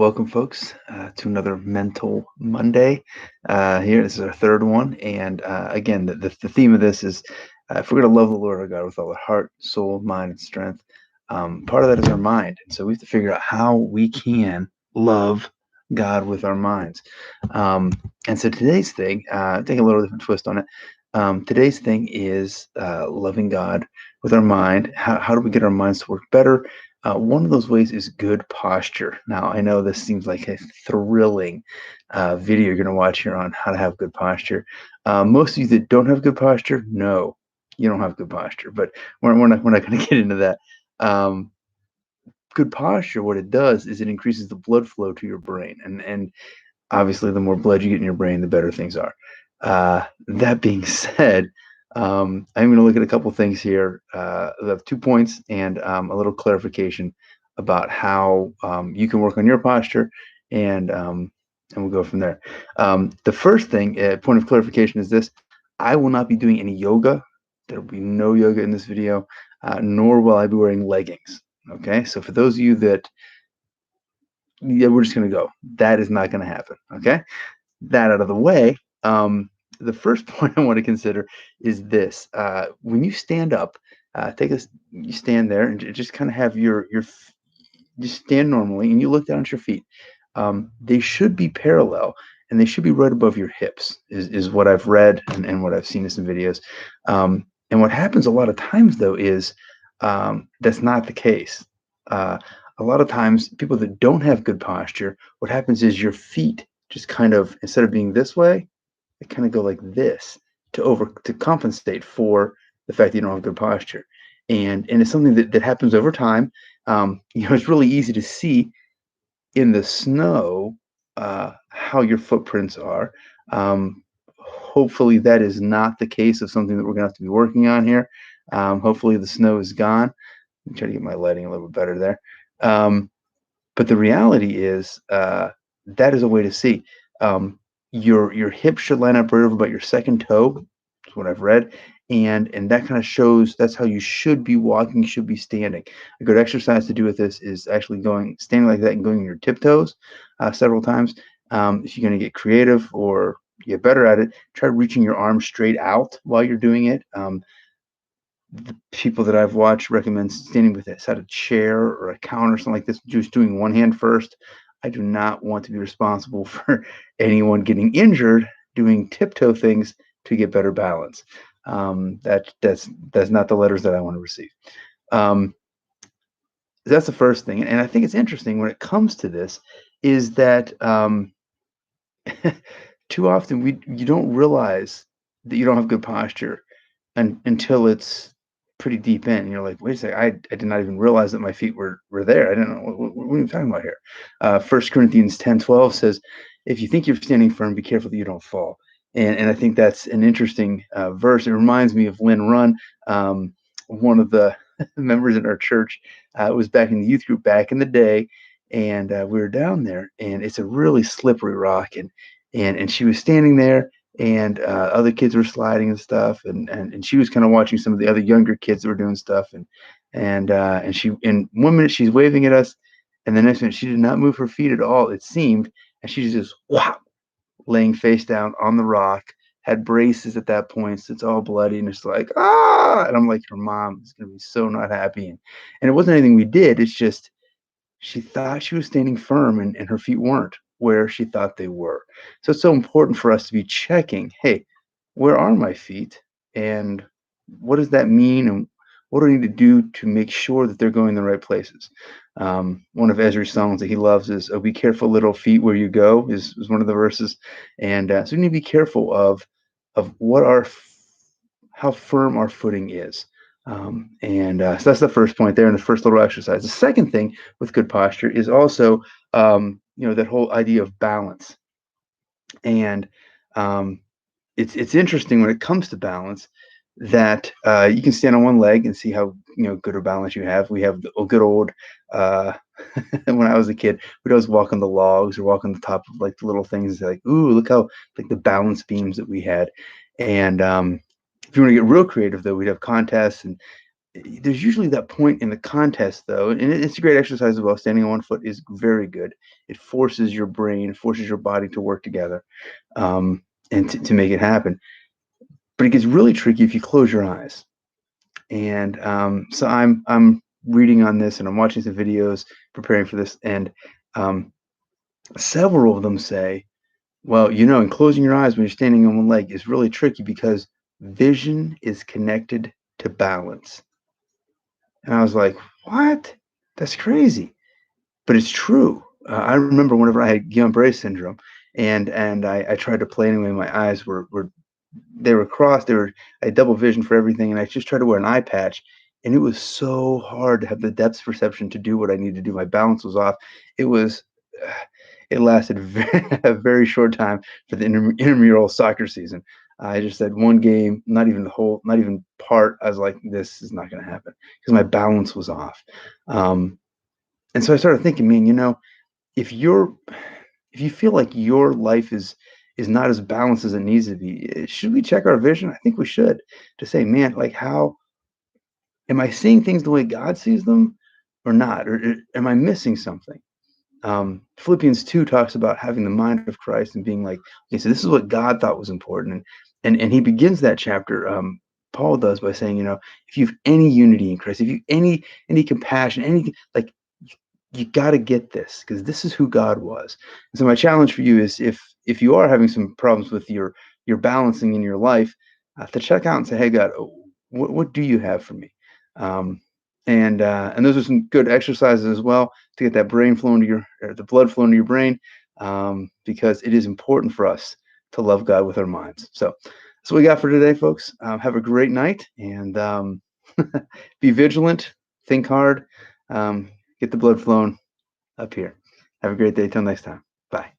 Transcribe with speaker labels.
Speaker 1: Welcome, folks, to another Mental Monday. This is our third one, and again, the theme of this is if we're going to love the Lord our God with all our heart, soul, mind, and strength, part of that is our mind. And so we have to figure out how we can love God with our minds. And so today's thing, take a little different twist on it. Today's thing is loving God with our mind. How do we get our minds to work better? One of those ways is good posture. Now, I know this seems like a thrilling video you're going to watch here on how to have good posture. Most of you that don't have good posture, no, you don't have good posture. But we're not going to get into that. Good posture, what it does is it increases the blood flow to your brain, and obviously, the more blood you get in your brain, the better things are. That being said, I'm going to look at a couple things here. I have 2 points and a little clarification about how you can work on your posture, and we'll go from there. The first thing, point of clarification, is this: I will not be doing any yoga. There will be no yoga in this video, nor will I be wearing leggings. Okay, so for those of you that, yeah, we're just going to go. That is not going to happen. Okay, that out of the way. The first point I want to consider is this: when you stand up, you stand there and just kind of have just stand normally, and you look down at your feet. They should be parallel, and they should be right above your hips. Is what I've read and what I've seen in some videos. And what happens a lot of times, though, is that's not the case. A lot of times, people that don't have good posture, what happens is your feet just kind of, instead of being this way, they kind of go like this to compensate for the fact that you don't have good posture. And it's something that happens over time. It's really easy to see in the snow how your footprints are. Hopefully that is not the case of something that we're going to have to be working on here. Hopefully the snow is gone. Let me try to get my lighting a little bit better there. But the reality is that is a way to see. Your hip should line up right over about your second toe. That's what I've read. And that kind of shows that's how you should be walking, should be standing. A good exercise to do with this is actually standing like that and going on your tiptoes several times. If you're going to get creative or get better at it, try reaching your arm straight out while you're doing it. The people that I've watched recommend standing with a set of chair or a counter or something like this, just doing one hand first. I do not want to be responsible for anyone getting injured doing tiptoe things to get better balance. That's not the letters that I want to receive. That's the first thing, and I think it's interesting when it comes to this is that too often you don't realize that you don't have good posture until it's pretty deep in. You're like, wait a second, I did not even realize that my feet were there. I didn't know what are you talking about here. 1 Corinthians 10:12 says, if you think you're standing firm, be careful that you don't fall. And I think that's an interesting verse. It reminds me of Lynn Runn, one of the members in our church. It was back in the youth group back in the day, and we were down there, and it's a really slippery rock, and she was standing there, and other kids were sliding and stuff, and she was kind of watching some of the other younger kids that were doing stuff, and she, in 1 minute she's waving at us, and the next minute she did not move her feet at all, it seemed, and she's just wow, laying face down on the rock, had braces at that point, so it's all bloody, and it's like, and I'm like, her mom is gonna be so not happy, and it wasn't anything we did, it's just she thought she was standing firm, and her feet weren't where she thought they were. So it's so important for us to be checking, hey, where are my feet? And what does that mean? And what do I need to do to make sure that they're going in the right places? One of Ezra's songs that he loves is, oh, be careful, little feet, where you go, is one of the verses. And so we need to be careful of how firm our footing is. So that's the first point there in the first little exercise. The second thing with good posture is also, that whole idea of balance. And it's interesting when it comes to balance that you can stand on one leg and see how good a balance you have. We have a good old when I was a kid, we'd always walk on the logs or walk on the top of like the little things, like, ooh, look how like the balance beams that we had. And if you want to get real creative, though, we'd have contests, and there's usually that point in the contest, though, and it's a great exercise as well. Standing on one foot is very good. It forces your brain, forces your body to work together, um, and to make it happen. But it gets really tricky if you close your eyes. And so I'm reading on this, and I'm watching some videos preparing for this, and um, several of them say, well, and closing your eyes when you're standing on one leg is really tricky because vision is connected to balance. And I was like, what? That's crazy. But it's true. I remember whenever I had Guillain-Barré syndrome, and I tried to play anyway. My eyes were they were crossed. I had double vision for everything, and I just tried to wear an eye patch, and it was so hard to have the depth perception to do what I needed to do. My balance was off. It was. It lasted a very short time for the intramural soccer season. I just had one game, not even the whole, not even part. I was like, this is not going to happen because my balance was off. Um, and so I started thinking, man, if you're if you feel like your life is not as balanced as it needs to be, should we check our vision? I think we should, to say, man, like, how am I seeing things the way God sees them or not? Or am I missing something? Philippians 2 talks about having the mind of Christ and being like, okay, so this is what God thought was important. And he begins that chapter, Paul does, by saying, if you have any unity in Christ, if you any compassion, anything, like, you got to get this, because this is who God was. And so my challenge for you is, if you are having some problems with your balancing in your life, to check out and say, hey, God, what do you have for me? Um, and those are some good exercises as well to get that brain flowing to the blood flowing to your brain, because it is important for us to love God with our minds. So that's what we got for today, folks. Have a great night, and be vigilant, think hard, get the blood flowing up here. Have a great day. Till next time. Bye.